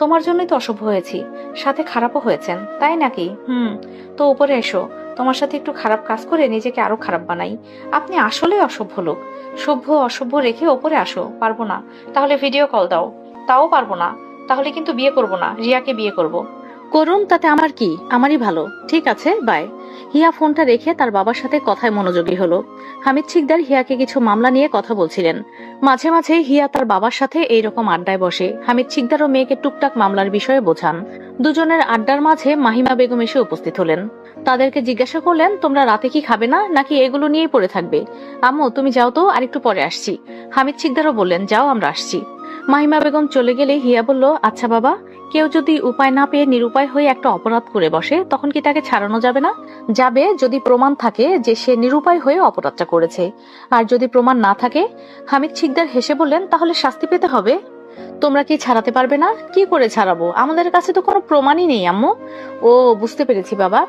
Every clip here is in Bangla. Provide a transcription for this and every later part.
তোমার জন্যই তো অসভ্য হয়েছি, সাথে খারাপও হয়েছেন, তাই নাকি? তো উপরে এসো, তোমার সাথে একটু খারাপ কাজ করে নিজেকে আরো খারাপ বানাই। আপনি আসলেই অসভ্য লোক। সভ্য অসভ্য রেখে ওপরে আসো। পারবো না, তাহলে ভিডিও কল দাও। তাও পারবো না, তাহলে কিন্তু বিয়ে করব না, রিয়াকে বিয়ে করব। করুন, তাতে আমার কি, আমারই ভালো। ঠিক আছে, বাই। হিয়া ফোনটা রেখে তার বাবার সাথে কথায় মনোযোগী হলো। হামিদ শিকদার হিয়াকে কিছু মামলা নিয়ে কথা বলছিলেন। মাঝে মাঝে হিয়া তার বাবার সাথে এইরকম আড্ডায় বসে। হামিদ শিকদারও মেয়েকে টুকটাক মামলার বিষয়ে বোঝান। দুজনের আড্ডার মাঝে মাহিমা বেগম এসে উপস্থিত হলেন। তাদেরকে জিজ্ঞাসা করলেন, তোমরা রাতে কি খাবে না, নাকি এগুলো নিয়েই পড়ে থাকবে? আম্মু তুমি যাও তো, আরেকটু পরে আসছি। হামিদ শিকদারও বললেন, যাও, আমরা আসছি। মাহিমা বেগম চলে গেলে হিয়া বলল, আচ্ছা বাবা, কেউ যদি উপায় না পেয়ে নিরুপায় হয়ে একটা অপরাধ করে বসে, তখন কি তাকে ছাড়ানো যাবে না? যাবে, যদি প্রমাণ থাকে যে সে নিরুপায় হয়ে অপরাধটা করেছে। আর যদি প্রমাণ না থাকে? হামিদ শিকদার হেসে বললেন, তাহলে শাস্তি পেতে হবে। তোমরা কি ছাড়াতে পারবে না? কি করে ছাড়াবো, আমাদের কাছে তো কোনো প্রমাণই নেই আম্মু। ও, বুঝতে পেরেছি বাবা।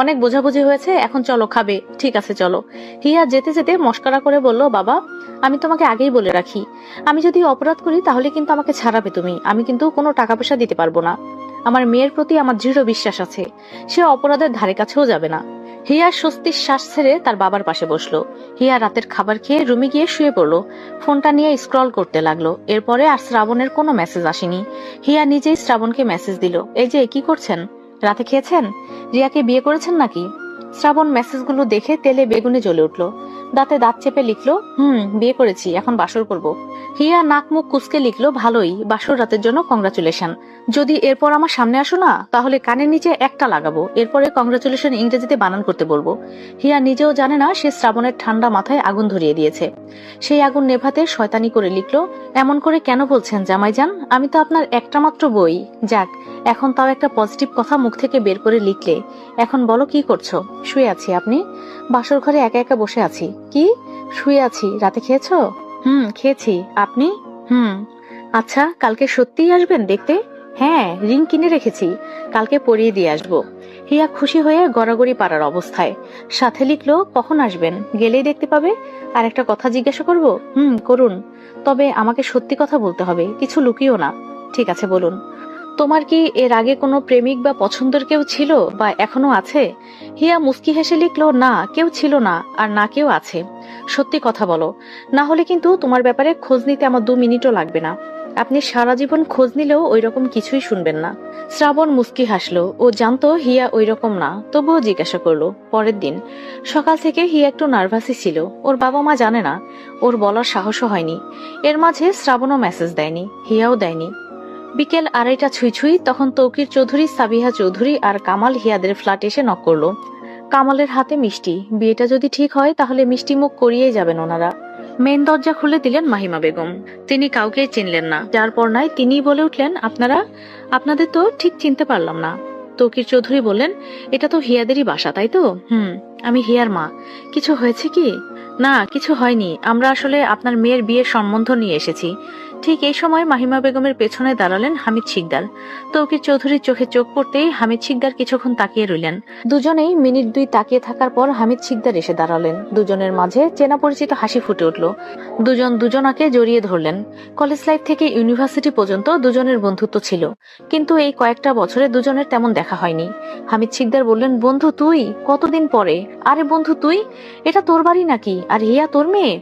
অনেক বোঝাবুঝি হয়েছে, এখন চলো খাবে। ঠিক আছে চলো। হিয়া যেতে যেতে মস্করা করে বলল, বাবা আমি তোমাকে আগেই বলে রাখি, আমি যদি অপরাধ করি তাহলে কিন্তু আমাকে ছাড়াবে তুমি। আমি কিন্তু কোনো টাকা পয়সা দিতে পারবো না। আমার মেয়ের প্রতি আমার দৃঢ় বিশ্বাস আছে, সে অপরাধের ধারে কাছেও যাবে না। হিয়া স্বস্তির শ্বাস ছেড়ে তার বাবার পাশে বসলো। হিয়া রাতের খাবার খেয়ে রুমে গিয়ে শুয়ে পড়লো। ফোনটা নিয়ে স্ক্রল করতে লাগলো। এরপরে আর শ্রাবণের কোনো মেসেজ আসেনি। হিয়া নিজেই শ্রাবণকে মেসেজ দিল, এই যে কি করছেন, রাতে খেয়েছেন, রিয়াকে বিয়ে করেছেন নাকি? শ্রাবণ মেসেজগুলো দেখে তেলে বেগুনে জ্বলে উঠলো। দাঁতে দাঁত চেপে লিখলো, বিয়ে করেছি, এখন বাসর করব। হিয়া নাক মুখ কুচকে লিখলো, ভালোই, বাসর রাতের জন্য কংগ্রাচুলেশন। যদি এরপর আমার সামনে আসো না, তাহলে কানের নিচে একটা লাগাবো। এরপরে কংগ্রাচুলেশন ইংরেজিতে বানান করতে বলবো। হিয়া নিজেও জানে না সে শ্রাবণের ঠান্ডা মাথায় আগুন ধরিয়ে দিয়েছে। সেই আগুন নেভাতে শয়তানি করে লিখলো, এমন করে কেন বলছেন জামাইজান, আমি তো আপনার একটা মাত্র বই। যাক, এখন তাও একটা পজিটিভ কথা মুখ থেকে বের করে লিখলে। এখন বলো কি করছো? শুয়ে আছি। আপনি? বাসর ঘরে একা একা বসে আছি। কি? শুয়ে আছি। রাতে খেয়েছো? খেয়েছি। আপনি? আচ্ছা, কালকে সত্যিই আসবেন দেখতে? হ্যাঁ, রিং কিনে রেখেছি, কালকে পরিয়ে দিয়ে আসবো। হিয়া খুশি হয়ে গড়াগড়ি পাড়ার অবস্থায়। সাথে লিখলো, কখন আসবেন? গেলেই দেখতে পাবে। আর একটা কথা জিজ্ঞাসা করব? করুন। তবে আমাকে সত্যি কথা বলতে হবে, কিছু লুকিও না। ঠিক আছে, বলুন। তোমার কি এর আগে কোনো প্রেমিক বা পছন্দের কেউ ছিল, বা এখনো আছে? হিয়া মুস্কি হেসে লিখলো, না, কেউ ছিল না, আর না কেউ আছে। সত্যি কথা বলো, না হলে কিন্তু তোমার ব্যাপারে খোঁজ নিতে আমার 2 মিনিটও লাগবে না। আপনি সারা জীবন খোঁজ নিলেও ওই রকম কিছুই শুনবেন না। শ্রাবণ মুস্কি হাসলো। ও জানতো হিয়া ওই রকম না, তবুও জিজ্ঞাসা করলো। পরের দিন সকাল থেকে হিয়া একটু নার্ভাসই ছিল। ওর বাবা মা জানে না, ওর বলার সাহসও হয়নি। এর মাঝে শ্রাবণও মেসেজ দেয়নি, হিয়াও দেয়নি। বিকেল 2:30 ছুঁই ছুঁই তখন তৌকির চৌধুরী, সাবিহা চৌধুরী আর কামাল হিয়াদের ফ্ল্যাট এসে নক করলো। কামালের হাতে মিষ্টি। বিয়েটা যদি ঠিক হয় তাহলে মিষ্টি মুখ করিয়েই যাবেন ওনারা। মেন দরজা খুলে দিলেন মাহিমা বেগম। তিনি কাউকেই চিনলেন না, যার পর নাই তিনিই বলে উঠলেন, আপনারা? আপনাদের তো ঠিক চিনতে পারলাম না। তৌকির চৌধুরী বললেন, এটা তো হিয়াদেরই বাসা, তাই তো? আমি হিয়ার মা। কিছু হয়েছে কি? না, কিছু হয়নি, আমরা আসলে আপনার মেয়ের বিয়ের সম্বন্ধ নিয়ে এসেছি। ঠিক এই সময় মাহিমা বেগমের পেছনে দাঁড়ালেন হামিদ শিকদার। তৌকির চৌধুরীর চোখে চোখ পড়তেই হামিদ শিকদার কিছুক্ষণ তাকিয়ে রইলেন। দুজনেই মিনিট 2 তাকিয়ে থাকার পর হামিদ শিকদার এসে দাঁড়ালেন। দুজনের মাঝে চেনা পরিচিত হাসি ফুটে উঠল। দুজন দুজনাকে জড়িয়ে ধরলেন। কলেজ লাইফ থেকে ইউনিভার্সিটি পর্যন্ত দুজনের বন্ধুত্ব ছিল, কিন্তু এই কয়েকটা বছরে দুজনের তেমন দেখা হয়নি। হামিদ শিকদার বললেন, বন্ধু তুই? কতদিন পরে। আরে বন্ধু তুই? এটা তোর বাড়ি নাকি? আর হিয়া তোর মেয়ে?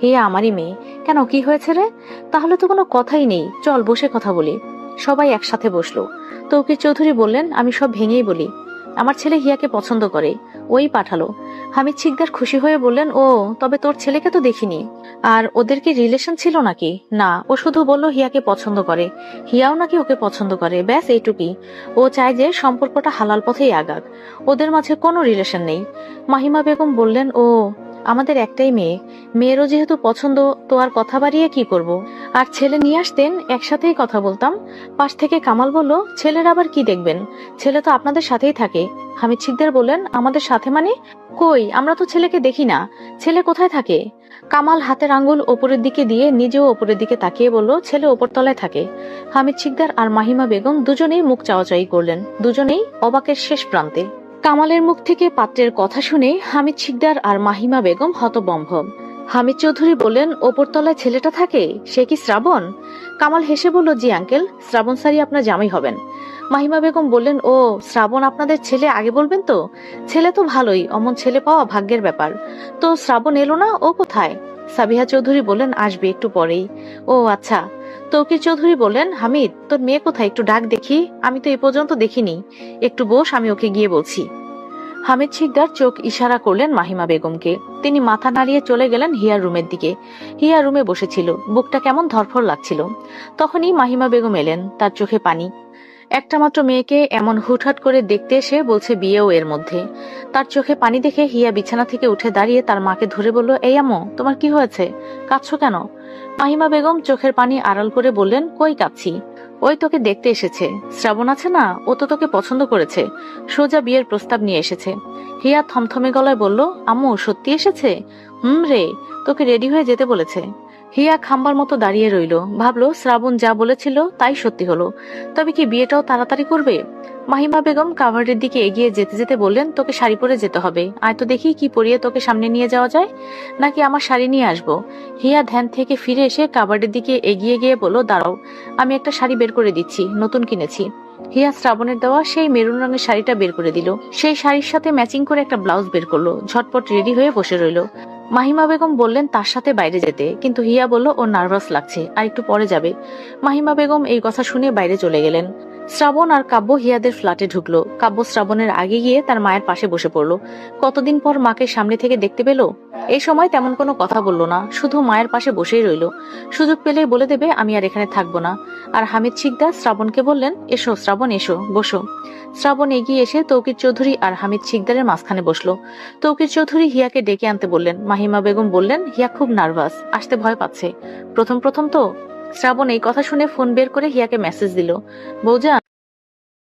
হিয়া আমারই মেয়ে। কেন, কি হয়েছে রে? তাহলে তো কোনো কথাই নেই, চল বসে কথা বলি। সবাই একসাথে বসলো। তৌকির চৌধুরী বললেন, আমি সব ভেঙেই বলি, আমার ছেলে হিয়াকে পছন্দ করে, ওই পাঠালো। হামিদ শিকদার খুশি হয়ে বললেন, ও, তবে তোর ছেলেকে তো দেখিনি। আর ওদের কি রিলেশন ছিল নাকি? না, ও শুধু বলল হিয়াকে পছন্দ করে, হিয়াও নাকি ওকে পছন্দ করে, ব্যাস এইটুকুই। ও চায় যে সম্পর্কটা হালাল পথেই আগাক, ওদের মাঝে কোনো রিলেশন নেই। মাহিমা বেগম বললেন, ও, আমাদের একটাই মেয়ে, মেয়েরও যেহেতু পছন্দ, তো আর কথা বাড়িয়ে কি করব। আর ছেলে নিয়ে আসতেন, একসাথেই কথা বলতাম। পাশ থেকে কামাল বলল, ছেলের আবার কি দেখবেন, ছেলে তো আপনাদের সাথেই থাকে। হামিদ শিকদার বললেন, আমাদের সাথে মানে? কই, আমরা তো ছেলেকে দেখি না, ছেলে কোথায় থাকে? কামাল হাতের আঙ্গুল ওপরের দিকে দিয়ে নিজেও ওপরের দিকে তাকিয়ে বলল, ছেলে ওপরতলায় থাকে। হামিদ শিকদার আর মাহিমা বেগম দুজনেই মুখ চাওয়াচাই করলেন, দুজনেই অবাকের শেষ প্রান্তে। কামালের মুখ থেকে পাত্রের কথা শুনে হামিদ শিকদার আর মাহিমা বেগম হতবম্ব। হামিদ চৌধুরী বললেন, ওপরতলায় ছেলেটা থাকে, সে কি শ্রাবণ? কামাল হেসে বলল, জি আঙ্কেল, শ্রাবণ স্যারই আপনার জামাই হবেন। মাহিমা বেগম বললেন, ও শ্রাবণ আপনাদের ছেলে, আগে বলবেন তো। ছেলে তো ভালোই, অমন ছেলে পাওয়া ভাগ্যের ব্যাপার। তো শ্রাবণ এলো না, ও কোথায়? সাবিহা চৌধুরী বললেন, আসবে একটু পরেই। ও আচ্ছা। তৌকির চৌধুরী বললেন, হামিদ, তোর মেয়ে কোথায়, একটু ডাক দেখি, আমি তো এ পর্যন্ত দেখিনি। একটু বস, আমি ওকে গিয়ে বলছি। হামিদ শিকদার চোখ ইশারা করলেন মাহিমা বেগমকে। তিনি মাথা নাড়িয়ে চলে গেলেন হিয়ার রুমের দিকে। হিয়া রুমে বসেছিল, বুকটা কেমন ধরফর লাগছিল। তখনই মাহিমা বেগম এলেন, তার চোখে পানি। একটা মাত্র মেয়েকে এমন হুটহাট করে দেখতে এসে বলছে বিয়েও এর মধ্যে। তার চোখে পানি দেখে হিয়া বিছানা থেকে উঠে দাঁড়িয়ে তার মাকে ধরে বলল, এই আম্মু, তোমার কি হয়েছে, কাঁদছো কেন? মাহিমা বেগম চোখের পানি আড়াল করে বললেন, কই কাঁদছি, ওই তোকে দেখতে এসেছে। শ্রাবণ আছে না, ও তো তোকে পছন্দ করেছে, সোজা বিয়ের প্রস্তাব নিয়ে এসেছে। হিয়া থমথমে গলায় বলল, আম্মু সত্যি এসেছে? রে, তোকে রেডি হয়ে যেতে বলেছে। হিয়া খাম্বার মতো দাঁড়িয়ে রইল, ভাবলো শ্রাবণ যা বলেছিল তাই সত্যি হলো। তবে কি বিয়েটাও তাড়াতাড়ি করবে? মাহিমা বেগম কাভারের দিকে এগিয়ে যেতে যেতে বললেন, তোকে শাড়ি পরে যেতে হবে, আয় তো দেখি কি পরিয়ে তোকে সামনে নিয়ে যাওয়া যায়, নাকি আমার শাড়ি নিয়ে আসবো? হিয়া ধ্যান থেকে ফিরে এসে কাভারের দিকে এগিয়ে গিয়ে বলল, দাঁড়াও, আমি একটা শাড়ি বের করে দিচ্ছি, নতুন কিনেছি। হিয়া শ্রাবণের দেওয়া সেই মেরুন রঙের শাড়িটা বের করে দিল। সেই শাড়ির সাথে ম্যাচিং করে একটা ব্লাউজ বের করলো, ঝটপট রেডি হয়ে বসে রইল। মাহিমা বেগম বললেন তার সাথে বাইরে যেতে, কিন্তু হিয়া বলল ও নার্ভাস লাগছে, আর একটু পরে যাবে। মাহিমা বেগম এই কথা শুনে বাইরে চলে গেলেন। শ্রাবণ আর কাব্য হিয়াদের ফ্ল্যাটে ঢুকলো। কাব্য শ্রাবণের আগে গিয়ে তার মায়ের পাশে বসে পড়লো। কতদিন পর মাকে সামনে থেকে দেখতে পেল। এই সময় তেমন কোনো কথা বলল না, শুধু মায়ের পাশে বসেই রইল। সুযোগ পেলেই বলে দেবে আমি আর এখানে থাকবো না। আর হামিদ শিকদার শ্রাবণকে বললেন, এসো শ্রাবণ, এসো, বসো। শ্রাবণ এগিয়ে এসে তৌকির চৌধুরী আর হামিদ শিকদারের মাঝখানে বসলো। তৌকির চৌধুরী হিয়াকে ডেকে আনতে বললেন। মাহিমা বেগম বললেন, হিয়া খুব নার্ভাস, আসতে ভয় পাচ্ছে, প্রথম প্রথম তো। শ্রাবণ এই কথা শুনে ফোন বের করে হিয়াকে মেসেজ দিল, বৌজান